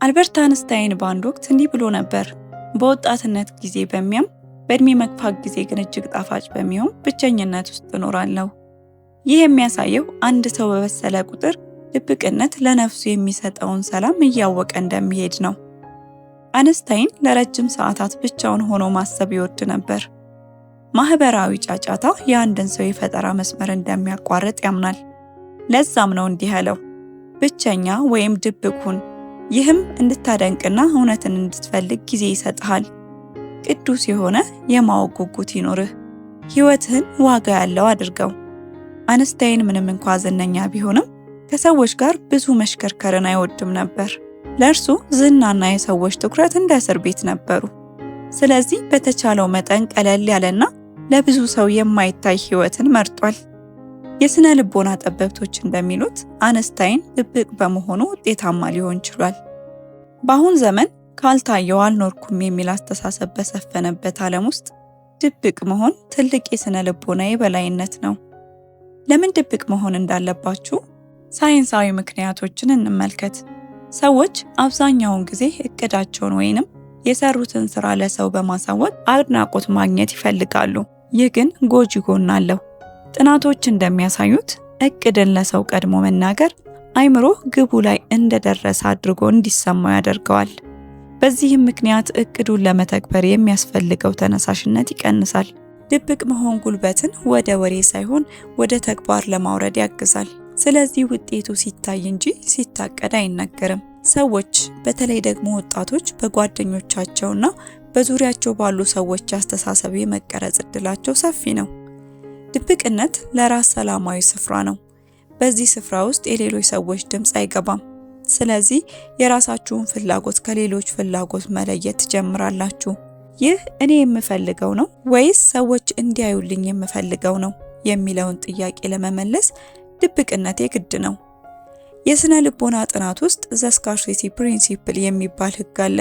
አልበርት አንስታይን በአንድ ወቅት እንዲህ ብሎ ነበር፣ በወጣትነት ጊዜ በሚያም በእድሜ መግፋት ጊዜ ግን እጅግ ጣፋጭ በሚሆን ብቸኝነት ውስጥ እኖራለሁ። ይህ የሚያሳየው አንድ ሰው በበሰለ ቁጥር ድብቅነት ለነፍሱ የሚሰጠውን ሰላም እያወቀ እንደሚሄድ ነው። አንስታይን ለረጅም ሰዓታት ብቻውን ሆኖ ማሰብ ይወድ ነበር። ማህበራዊ ጫጫታ የአንድን ሰው የፈጠራ መስመር እንደሚያቋርጥ ያምናል። ለዛም ነው እንዲህ ያለው፣ ብቸኛ ወይም ድብቅ ሁን። ይህም እንድታደንቅና እውነትን እንድትፈልግ ጊዜ ይሰጥሃል። ቅዱስ የሆነ የማወቅ ጉጉት ይኖርህ። ህይወትህን ዋጋ ያለው አድርገው። አንስታይን ምንም እንኳ ዝነኛ ቢሆንም ከሰዎች ጋር ብዙ መሽከርከርን አይወድም ነበር። ለእርሱ ዝናና የሰዎች ትኩረት እንደ እስር ቤት ነበሩ። ስለዚህ በተቻለው መጠን ቀለል ያለና ለብዙ ሰው የማይታይ ህይወትን መርጧል። የስነ ልቦና ጠበብቶች እንደሚሉት አንስታይን ድብቅ በመሆኑ ውጤታማ ሊሆን ችሏል። በአሁን ዘመን ካልታየው አልኖርኩም የሚል አስተሳሰብ በሰፈነበት ዓለም ውስጥ ድብቅ መሆን ትልቅ የስነ ልቦና የበላይነት ነው። ለምን ድብቅ መሆን እንዳለባችሁ ሳይንሳዊ ምክንያቶችን እንመልከት። ሰዎች አብዛኛውን ጊዜ እቅዳቸውን ወይንም የሰሩትን ስራ ለሰው በማሳወቅ አድናቆት ማግኘት ይፈልጋሉ። ይህ ግን ጎጂ ጎን አለው። ጥናቶች እንደሚያሳዩት እቅድን ለሰው ቀድሞ መናገር አይምሮ ግቡ ላይ እንደደረሰ አድርጎ እንዲሰማው ያደርገዋል። በዚህም ምክንያት እቅዱን ለመተግበር የሚያስፈልገው ተነሳሽነት ይቀንሳል። ድብቅ መሆን ጉልበትን ወደ ወሬ ሳይሆን ወደ ተግባር ለማውረድ ያግዛል። ስለዚህ ውጤቱ ሲታይ እንጂ ሲታቀድ አይነገርም። ሰዎች በተለይ ደግሞ ወጣቶች በጓደኞቻቸውና በዙሪያቸው ባሉ ሰዎች አስተሳሰብ የመቀረጽ እድላቸው ሰፊ ነው። ድብቅነት ለራስ ሰላማዊ ስፍራ ነው። በዚህ ስፍራ ውስጥ የሌሎች ሰዎች ድምፅ አይገባም። ስለዚህ የራሳችሁን ፍላጎት ከሌሎች ፍላጎት መለየት ትጀምራላችሁ። ይህ እኔ የምፈልገው ነው ወይስ ሰዎች እንዲያዩልኝ የምፈልገው ነው የሚለውን ጥያቄ ለመመለስ ድብቅነት የግድ ነው። የስነ ልቦና ጥናት ውስጥ ዘ ስካርሲቲ ፕሪንሲፕል የሚባል ህግ አለ።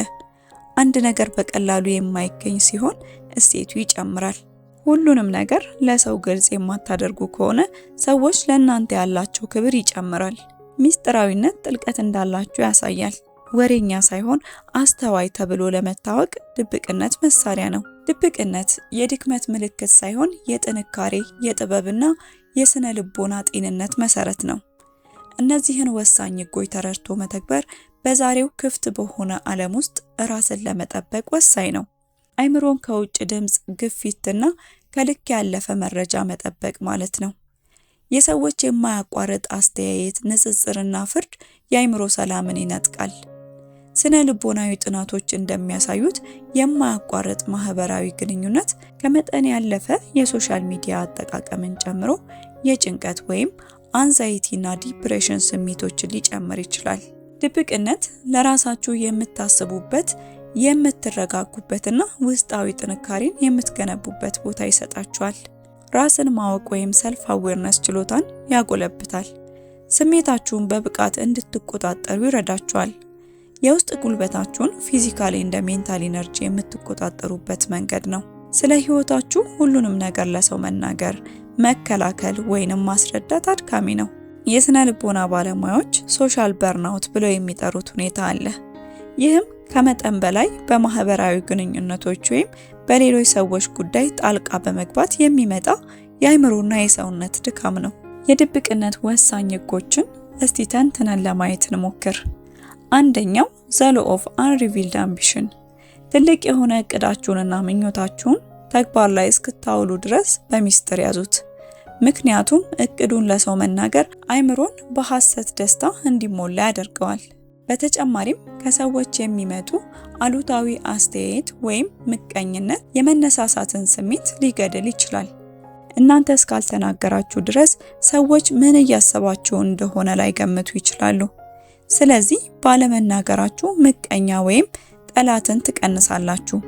አንድ ነገር በቀላሉ የማይገኝ ሲሆን እሴቱ ይጨምራል። ሁሉንም ነገር ለሰው ግልጽ የማታደርጉ ከሆነ ሰዎች ለእናንተ ያላቸው ክብር ይጨምራል። ሚስጥራዊነት ጥልቀት እንዳላችሁ ያሳያል። ወሬኛ ሳይሆን አስተዋይ ተብሎ ለመታወቅ ድብቅነት መሳሪያ ነው። ድብቅነት የድክመት ምልክት ሳይሆን የጥንካሬ፣ የጥበብና የስነ ልቦና ጤንነት መሰረት ነው። እነዚህን ወሳኝ ህጎች ተረድቶ መተግበር በዛሬው ክፍት በሆነ ዓለም ውስጥ ራስን ለመጠበቅ ወሳኝ ነው። አይምሮን ከውጭ ድምፅ፣ ግፊትና ከልክ ያለፈ መረጃ መጠበቅ ማለት ነው። የሰዎች የማያቋርጥ አስተያየት፣ ንጽጽርና ፍርድ የአይምሮ ሰላምን ይነጥቃል። ስነ ልቦናዊ ጥናቶች እንደሚያሳዩት የማያቋርጥ ማህበራዊ ግንኙነት ከመጠን ያለፈ የሶሻል ሚዲያ አጠቃቀምን ጨምሮ የጭንቀት ወይም አንዛይቲ እና ዲፕሬሽን ስሜቶችን ሊጨምር ይችላል። ድብቅነት ለራሳችሁ የምታስቡበት፣ የምትረጋጉበትና ውስጣዊ ጥንካሬን የምትገነቡበት ቦታ ይሰጣችኋል። ራስን ማወቅ ወይም ሰልፍ አዌርነስ ችሎታን ያጎለብታል። ስሜታችሁን በብቃት እንድትቆጣጠሩ ይረዳችኋል። የውስጥ ጉልበታችሁን ፊዚካሊ እንደ ሜንታል ኢነርጂ የምትቆጣጠሩበት መንገድ ነው። ስለ ህይወታችሁ ሁሉንም ነገር ለሰው መናገር፣ መከላከል ወይንም ማስረዳት አድካሚ ነው። የስነ ልቦና ባለሙያዎች ሶሻል በርናውት ብለው የሚጠሩት ሁኔታ አለ። ይህም ከመጠን በላይ በማህበራዊ ግንኙነቶች ወይም በሌሎች ሰዎች ጉዳይ ጣልቃ በመግባት የሚመጣ የአይምሮና የሰውነት ድካም ነው። የድብቅነት ወሳኝ ህጎችን እስቲ ተንትነን ለማየት እንሞክር። አንደኛው ዘ ሎው ኦፍ አንሪቪልድ አምቢሽን፣ ትልቅ የሆነ እቅዳችሁንና ምኞታችሁን ተግባር ላይ እስክታውሉ ድረስ በሚስጥር ያዙት። ምክንያቱም እቅዱን ለሰው መናገር አይምሮን በሐሰት ደስታ እንዲሞላ ያደርገዋል። በተጨማሪም ከሰዎች የሚመጡ አሉታዊ አስተያየት ወይም ምቀኝነት የመነሳሳትን ስሜት ሊገድል ይችላል። እናንተ እስካልተናገራችሁ ድረስ ሰዎች ምን እያሰባችሁ እንደሆነ ላይገምቱ ይችላሉ። ስለዚህ ባለመናገራችሁ ምቀኛ ወይም ጠላትን ትቀንሳላችሁ።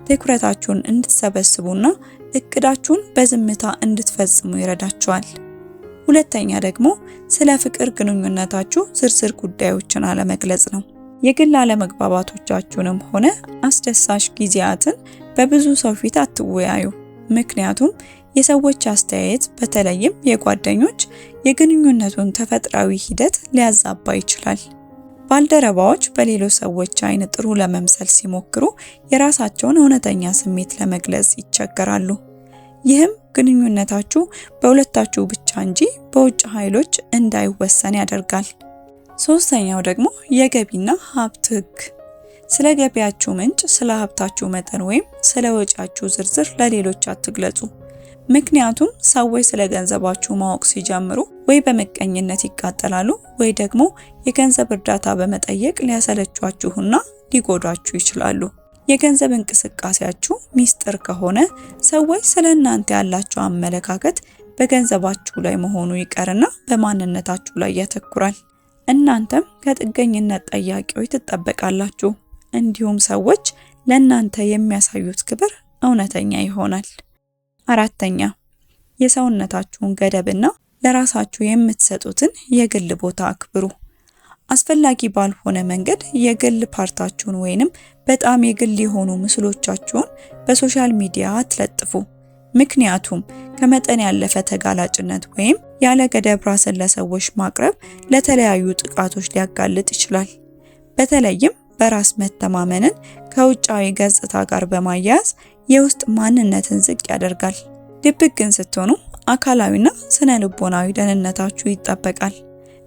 ትኩረታችሁን እንድትሰበስቡና እቅዳችሁን በዝምታ እንድትፈጽሙ ይረዳችኋል። ሁለተኛ ደግሞ ስለ ፍቅር ግንኙነታችሁ ዝርዝር ጉዳዮችን አለመግለጽ ነው። የግል አለመግባባቶቻችሁንም ሆነ አስደሳች ጊዜያትን በብዙ ሰው ፊት አትወያዩ። ምክንያቱም የሰዎች አስተያየት በተለይም የጓደኞች የግንኙነቱን ተፈጥሯዊ ሂደት ሊያዛባ ይችላል። ባልደረባዎች በሌሎች ሰዎች አይን ጥሩ ለመምሰል ሲሞክሩ የራሳቸውን እውነተኛ ስሜት ለመግለጽ ይቸገራሉ። ይህም ግንኙነታችሁ በሁለታችሁ ብቻ እንጂ በውጭ ኃይሎች እንዳይወሰን ያደርጋል። ሶስተኛው ደግሞ የገቢና ሀብት ህግ። ስለ ገቢያችሁ ምንጭ፣ ስለ ሀብታችሁ መጠን ወይም ስለ ወጪያችሁ ዝርዝር ለሌሎች አትግለጹ። ምክንያቱም ሰዎች ስለ ገንዘባችሁ ማወቅ ሲጀምሩ ወይ በምቀኝነት ይቃጠላሉ ወይ ደግሞ የገንዘብ እርዳታ በመጠየቅ ሊያሰለቿችሁና ሊጎዷችሁ ይችላሉ። የገንዘብ እንቅስቃሴያችሁ ሚስጥር ከሆነ ሰዎች ስለ እናንተ ያላቸው አመለካከት በገንዘባችሁ ላይ መሆኑ ይቀርና በማንነታችሁ ላይ ያተኩራል። እናንተም ከጥገኝነት ጠያቂዎች ትጠበቃላችሁ። እንዲሁም ሰዎች ለእናንተ የሚያሳዩት ክብር እውነተኛ ይሆናል። አራተኛ፣ የሰውነታችሁን ገደብና ለራሳችሁ የምትሰጡትን የግል ቦታ አክብሩ። አስፈላጊ ባልሆነ መንገድ የግል ፓርታችሁን ወይንም በጣም የግል የሆኑ ምስሎቻችሁን በሶሻል ሚዲያ አትለጥፉ። ምክንያቱም ከመጠን ያለፈ ተጋላጭነት ወይም ያለ ገደብ ራስን ለሰዎች ማቅረብ ለተለያዩ ጥቃቶች ሊያጋልጥ ይችላል። በተለይም በራስ መተማመንን ከውጫዊ ገጽታ ጋር በማያያዝ የውስጥ ማንነትን ዝቅ ያደርጋል። ድብቅ ግን ስትሆኑ አካላዊና ስነ ልቦናዊ ደህንነታችሁ ይጠበቃል።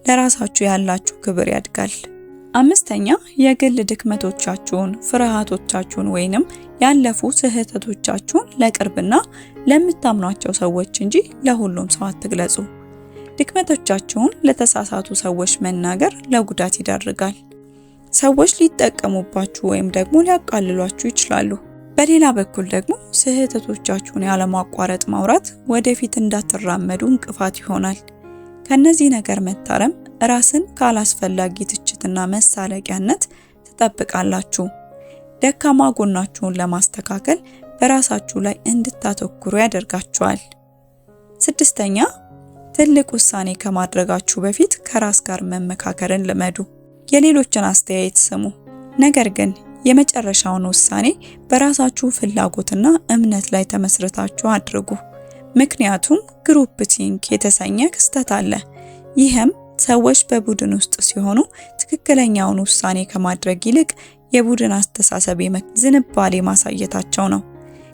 ለራሳችሁ ያላችሁ ክብር ያድጋል። አምስተኛ፣ የግል ድክመቶቻችሁን፣ ፍርሃቶቻችሁን ወይንም ያለፉ ስህተቶቻችሁን ለቅርብና ለምታምኗቸው ሰዎች እንጂ ለሁሉም ሰው አትግለጹ። ድክመቶቻችሁን ለተሳሳቱ ሰዎች መናገር ለጉዳት ይዳርጋል። ሰዎች ሊጠቀሙባችሁ ወይም ደግሞ ሊያቃልሏችሁ ይችላሉ። በሌላ በኩል ደግሞ ስህተቶቻችሁን ያለማቋረጥ ማውራት ወደፊት እንዳትራመዱ እንቅፋት ይሆናል። ከነዚህ ነገር መታረም ራስን ካላስፈላጊ ትችትና መሳለቂያነት ትጠብቃላችሁ። ደካማ ጎናችሁን ለማስተካከል በራሳችሁ ላይ እንድታተኩሩ ያደርጋችኋል። ስድስተኛ፣ ትልቅ ውሳኔ ከማድረጋችሁ በፊት ከራስ ጋር መመካከርን ልመዱ። የሌሎችን አስተያየት ስሙ፣ ነገር ግን የመጨረሻውን ውሳኔ በራሳችሁ ፍላጎትና እምነት ላይ ተመስርታችሁ አድርጉ። ምክንያቱም ግሩፕ ቲንክ የተሰኘ ክስተት አለ። ይህም ሰዎች በቡድን ውስጥ ሲሆኑ ትክክለኛውን ውሳኔ ከማድረግ ይልቅ የቡድን አስተሳሰብ ዝንባሌ ማሳየታቸው ነው።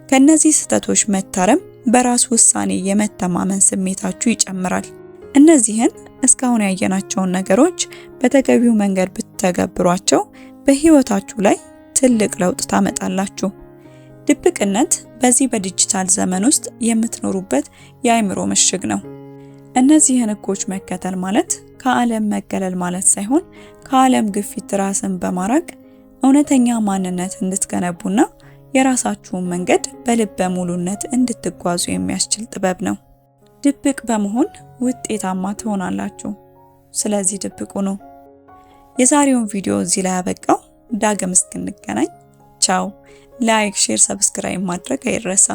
ከነዚህ ስህተቶች መታረም በራስ ውሳኔ የመተማመን ስሜታችሁ ይጨምራል። እነዚህን እስካሁን ያየናቸውን ነገሮች በተገቢው መንገድ ብትተገብሯቸው በህይወታችሁ ላይ ትልቅ ለውጥ ታመጣላችሁ። ድብቅነት በዚህ በዲጂታል ዘመን ውስጥ የምትኖሩበት የአእምሮ ምሽግ ነው። እነዚህን ህጎች መከተል ማለት ከዓለም መገለል ማለት ሳይሆን ከዓለም ግፊት ራስን በማራቅ እውነተኛ ማንነት እንድትገነቡና የራሳችሁን መንገድ በልበ ሙሉነት እንድትጓዙ የሚያስችል ጥበብ ነው። ድብቅ በመሆን ውጤታማ ትሆናላችሁ። ስለዚህ ድብቁ ነው። የዛሬውን ቪዲዮ እዚህ ላይ ያበቃው። ዳግም እስክንገናኝ ቻው። ላይክ፣ ሼር፣ ሰብስክራይብ ማድረግ አይረሳ።